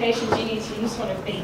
qualifications you need to use one of these.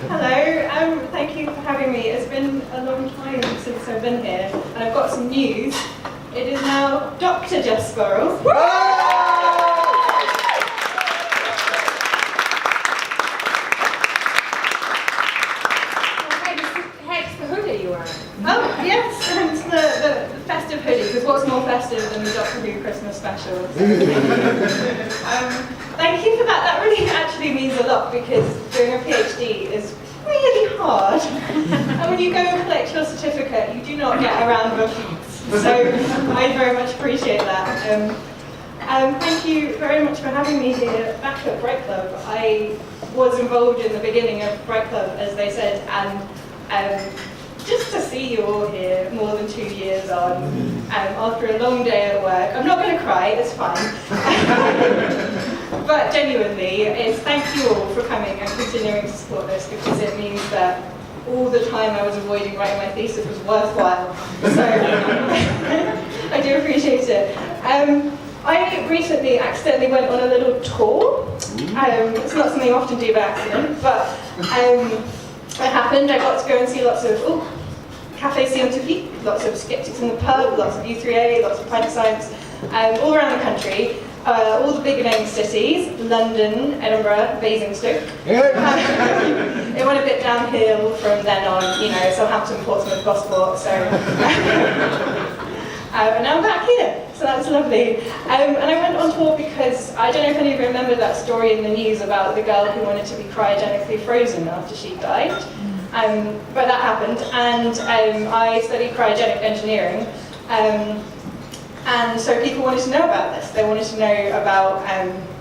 Hello, thank you for having me. It's been a long time since I've been here, and I've got some news. It is now Dr. Jess Spurrell. Oh, yes, and the festive hoodie, because what's more festive than the Doctor Who Christmas special? Thank you for that. That really actually means a lot, because doing a PhD is really hard. And when you go and collect your certificate, you do not get a round of applause. So I very much appreciate that. Thank you very much for having me here back at Bright Club. I was involved in the beginning of Bright Club, as they said, and just to see you all here more than 2 years on, after a long day at work. I'm not going to cry, it's fine. But genuinely, it's thank you all for coming and continuing to support this, because it means that all the time I was avoiding writing my thesis was worthwhile. So I do appreciate it. I recently accidentally went on a little tour. It's not something I often do by accident, but it happened. I got to go and see lots of Café Scientifique, lots of skeptics in the pub, lots of U3A, lots of Planet Science, all around the country, all the big name cities, London, Edinburgh, Basingstoke. It went a bit downhill from then on, Southampton, Portsmouth, Gosport, so. And now I'm back here, so that's lovely. And I went on tour because, I don't know if any of you remember that story in the news about the girl who wanted to be cryogenically frozen after she died. But that happened, and I studied cryogenic engineering. And so people wanted to know about this. They wanted to know about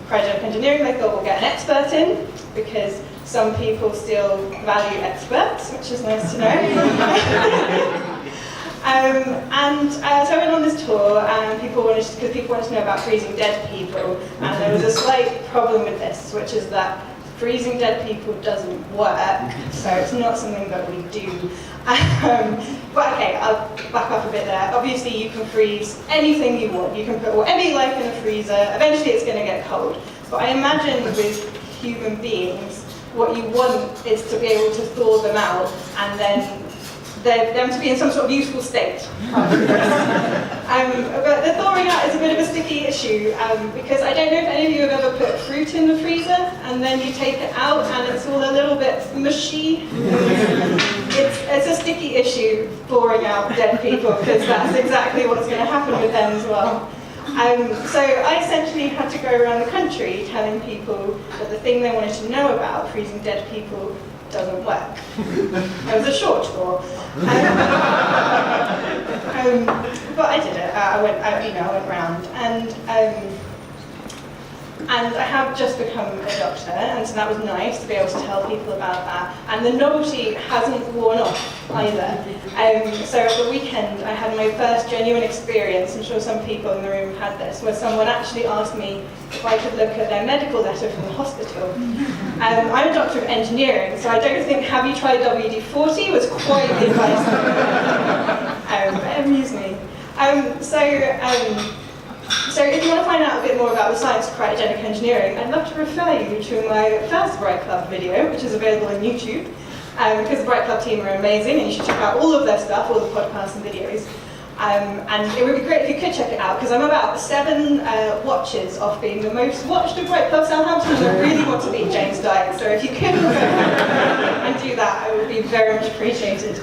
cryogenic engineering. They thought, we'll get an expert in, because some people still value experts, which is nice to know. So I went on this tour, and people wanted to know about freezing dead people, and there was a slight problem with this, which is that freezing dead people doesn't work, so it's not something that we do. But okay, I'll back up a bit there. Obviously you can freeze anything you want. You can put whatever you like in a freezer. Eventually it's going to get cold. But I imagine with human beings, what you want is to be able to thaw them out, and then them to be in some sort of useful state. But the thawing out is a bit of a sticky issue, because I don't know if any of you have ever put fruit in the freezer and then you take it out and it's all a little bit mushy. It's a sticky issue, thawing out dead people, because that's exactly what's going to happen with them as well. So I essentially had to go around the country telling people that the thing they wanted to know about freezing dead people doesn't work. It was a short tour. But I did it. I went round, and I have just become a doctor, and so that was nice to be able to tell people about that. And the novelty hasn't worn off either. So at the weekend, I had my first genuine experience. I'm sure some people in the room had this, where someone actually asked me if I could look at their medical letter from the hospital. I'm a doctor of engineering, so I don't think "have you tried WD-40" was quite the advice. It amused me. So if you want to find out a bit more about the science of cryogenic engineering, I'd love to refer you to my first Bright Club video, which is available on YouTube, because the Bright Club team are amazing, and you should check out all of their stuff, all the podcasts and videos. And it would be great if you could check it out, because I'm about 7 watches off being the most watched of Bright Club Southampton, and I really want to beat James Dyke. So if you could go and do that, it would be very much appreciated.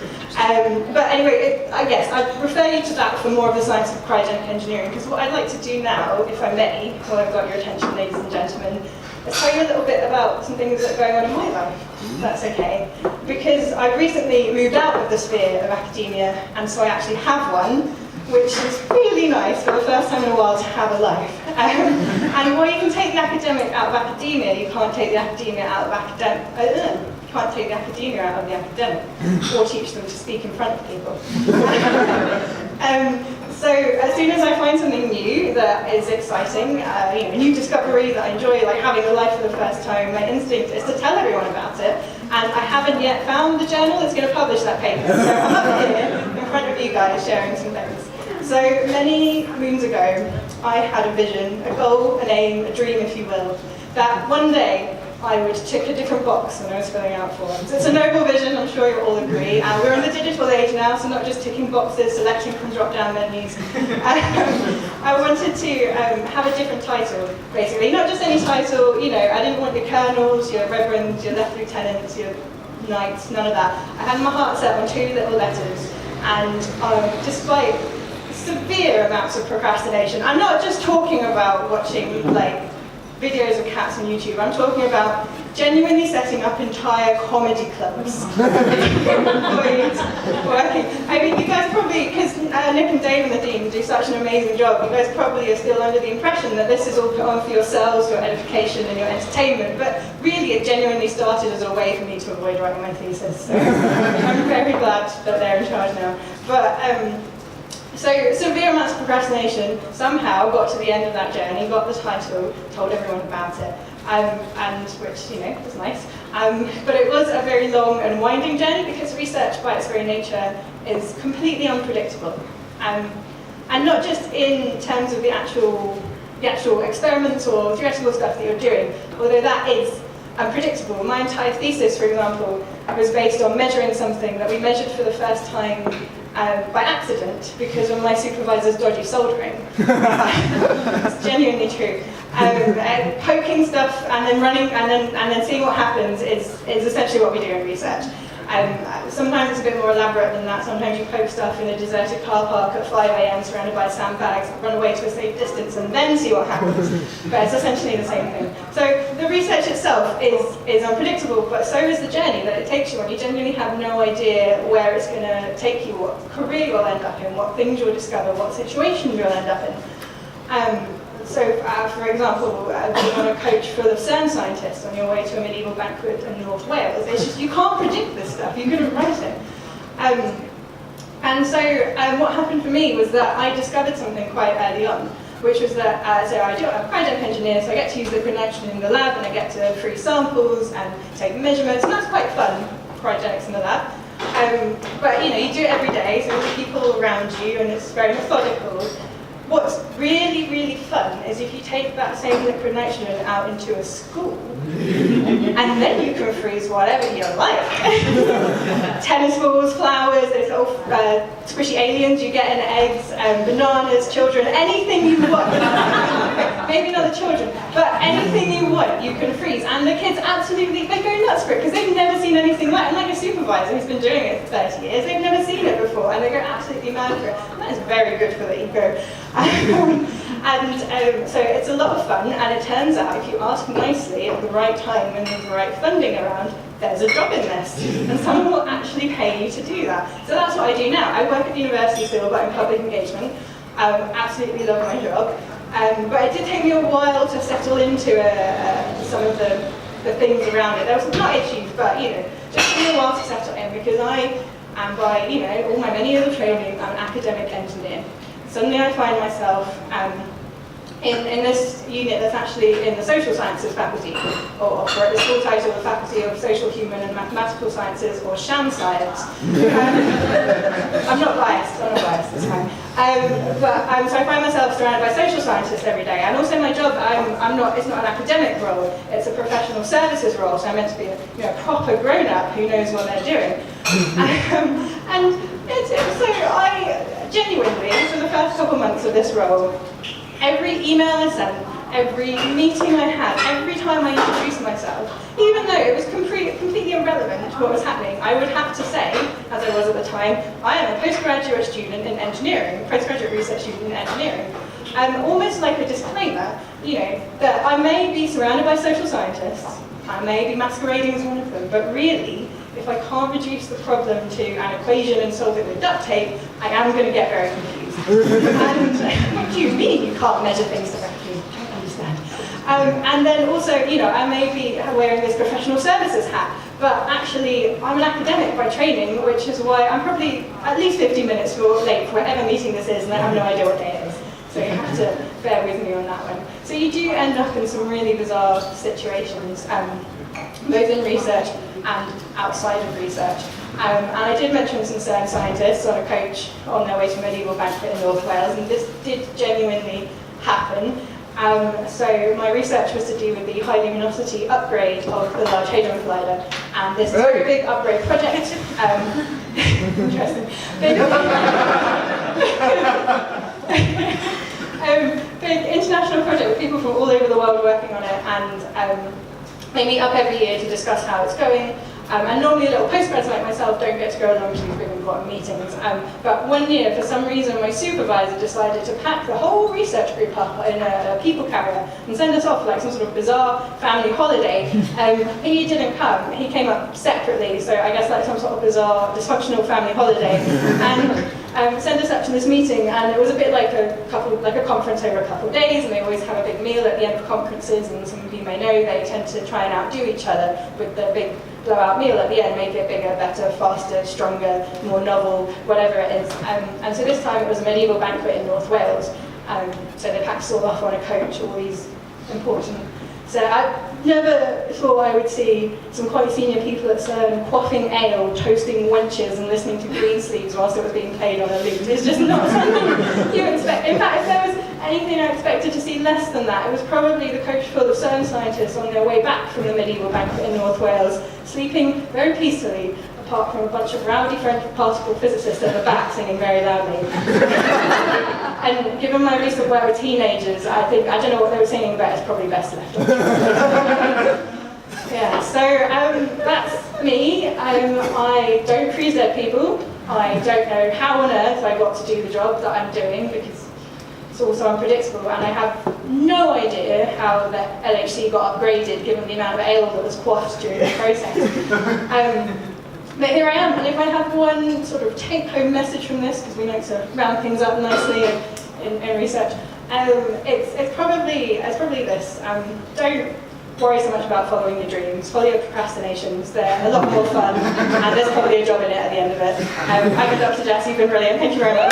But anyway, yes, I'd refer you to that for more of the science of cryogenic engineering, because what I'd like to do now, if I may, while I've got your attention, ladies and gentlemen, is tell you a little bit about some things that are going on in my life, if that's okay. Because I've recently moved out of the sphere of academia, and so I actually have one, which is really nice for the first time in a while to have a life. And while you can take the academic out of academia, you can't take the academia out of academic. Can't take the academia out of the academic, or teach them to speak in front of people. So as soon as I find something new that is exciting, a new discovery that I enjoy, like having a life for the first time, my instinct is to tell everyone about it. And I haven't yet found the journal that's going to publish that paper. So I'm up here in front of you guys sharing some things. So many moons ago, I had a vision, a goal, an aim, a dream, if you will, that one day I would tick a different box when I was filling out forms. It's a noble vision, I'm sure you'll all agree. We're in the digital age now, so not just ticking boxes, selecting from drop-down menus. I wanted to have a different title, basically. Not just any title, I didn't want your colonels, your reverends, your left lieutenants, your knights, none of that. I had my heart set on 2 little letters, and despite severe amounts of procrastination, I'm not just talking about watching, videos of cats on YouTube. I'm talking about genuinely setting up entire comedy clubs. Working. I mean, you guys probably, because Nick and Dave and the team do such an amazing job, you guys probably are still under the impression that this is all put on for yourselves, your edification and your entertainment, but really it genuinely started as a way for me to avoid writing my thesis. So I'm very glad that they're in charge now. But so severe amounts of procrastination, somehow got to the end of that journey, got the title, told everyone about it, and which, was nice. But it was a very long and winding journey because research by its very nature is completely unpredictable. And not just in terms of the actual experiments or theoretical stuff that you're doing, although that is unpredictable. My entire thesis, for example, was based on measuring something that we measured for the first time by accident because of my supervisor's dodgy soldering. It's genuinely true. Poking stuff and then running and then seeing what happens is essentially what we do in research. Sometimes it's a bit more elaborate than that. Sometimes you poke stuff in a deserted car park at 5 a.m. surrounded by sandbags, run away to a safe distance and then see what happens. But it's essentially the same thing. So the research itself is unpredictable, but so is the journey that it takes you on. You genuinely have no idea where it's going to take you, what career you'll end up in, what things you'll discover, what situations you'll end up in. For example, being on a coach full of CERN scientists on your way to a medieval banquet in North Wales, it's just, you can't predict this stuff, you couldn't write it. What happened for me was that I discovered something quite early on, which was that, I'm a cryogenic engineer, so I get to use liquid nitrogen in the lab, and I get to freeze samples and take measurements, and that's quite fun, cryogenics in the lab. But you do it every day, so there's people around you, and it's very methodical. What's really, really fun is if you take that same liquid nitrogen out into a school, and then you can freeze whatever you like. Tennis balls, flowers, those little squishy aliens you get in eggs, bananas, children, anything you want. Maybe not the children, but anything you want, you can freeze. And the kids absolutely, they go nuts for it, because they've never seen anything like it. Like a supervisor who's been doing it for 30 years, they've never seen it before, and they go absolutely mad for it. And that is very good for the ego. So it's a lot of fun, and it turns out if you ask nicely at the right time when there's the right funding around, there's a job in this, and someone will actually pay you to do that. So that's what I do now. I work at the university still, but in public engagement. Absolutely love my job. But it did take me a while to settle into some of the things around it. There was not issues, but just took me a while to settle in, because I am, by all my many years of training, I'm an academic engineer. Suddenly I find myself in this unit that's actually in the social sciences faculty, or for the full title, the Faculty of Social, Human and Mathematical Sciences, or SHAM Science. I'm not biased this time. So I find myself surrounded by social scientists every day, and also my job, it's not an academic role, it's a professional services role, so I'm meant to be a proper grown-up who knows what they're doing. I genuinely, for the first couple months of this role, every email I sent, every meeting I had, every time I introduced myself, even though it was completely irrelevant to what was happening, I would have to say, as I was at the time, I am a postgraduate student in engineering, postgraduate research student in engineering. Almost like a disclaimer, that I may be surrounded by social scientists, I may be masquerading as one of them, but really, if I can't reduce the problem to an equation and solve it with duct tape, I am going to get very confused. And what do you mean you can't measure things directly? I don't understand. And then also, I may be wearing this professional services hat, but actually I'm an academic by training, which is why I'm probably at least 15 minutes late for whatever meeting this is, and I have no idea what day it is. So you have to bear with me on that one. So you do end up in some really bizarre situations, both in research and outside of research. And I did mention some CERN scientists on a coach on their way to a medieval banquet in North Wales, and this did genuinely happen. So my research was to do with the high luminosity upgrade of the Large Hadron Collider, and this is a very big upgrade project. Interesting. Big international project with people from all over the world working on it, and they meet up every year to discuss how it's going. And normally little postgrads like myself don't get to go along to these big important meetings. But one year, for some reason, my supervisor decided to pack the whole research group up in a people carrier and send us off like some sort of bizarre family holiday. He didn't come, he came up separately, so I guess like some sort of bizarre, dysfunctional family holiday. And sent us up to this meeting, and it was a bit like a conference over a couple of days, and they always have a big meal at the end of conferences, and some of you may know they tend to try and outdo each other with the big blowout meal at the end, make it bigger, better, faster, stronger, more novel, whatever it is. And so this time it was a medieval banquet in North Wales, so they packed us all off on a coach, all these important. So I never thought I would see some quite senior people at CERN quaffing ale, toasting wenches and listening to Greensleeves whilst it was being played on a lute. It's just not something you expect. In fact, if there was anything I expected to see less than that, it was probably the coach full of CERN scientists on their way back from the medieval banquet in North Wales, sleeping very peacefully, apart from a bunch of rowdy French particle physicists at the back singing very loudly. And given my recent work with teenagers, I don't know what they were singing, but it's probably best left on. Yeah, so that's me. I don't freeze dead people. I don't know how on earth I got to do the job that I'm doing, because it's also unpredictable, and I have no idea how the LHC got upgraded given the amount of ale that was quaffed during the process. But here I am, and if I have one sort of take-home message from this, because we like to round things up nicely in research, it's probably this. Don't worry so much about following your dreams. Follow your procrastinations. They're a lot more fun, and there's probably a job in it at the end of it. I've been Dr. Jess, you've been brilliant. Thank you very much.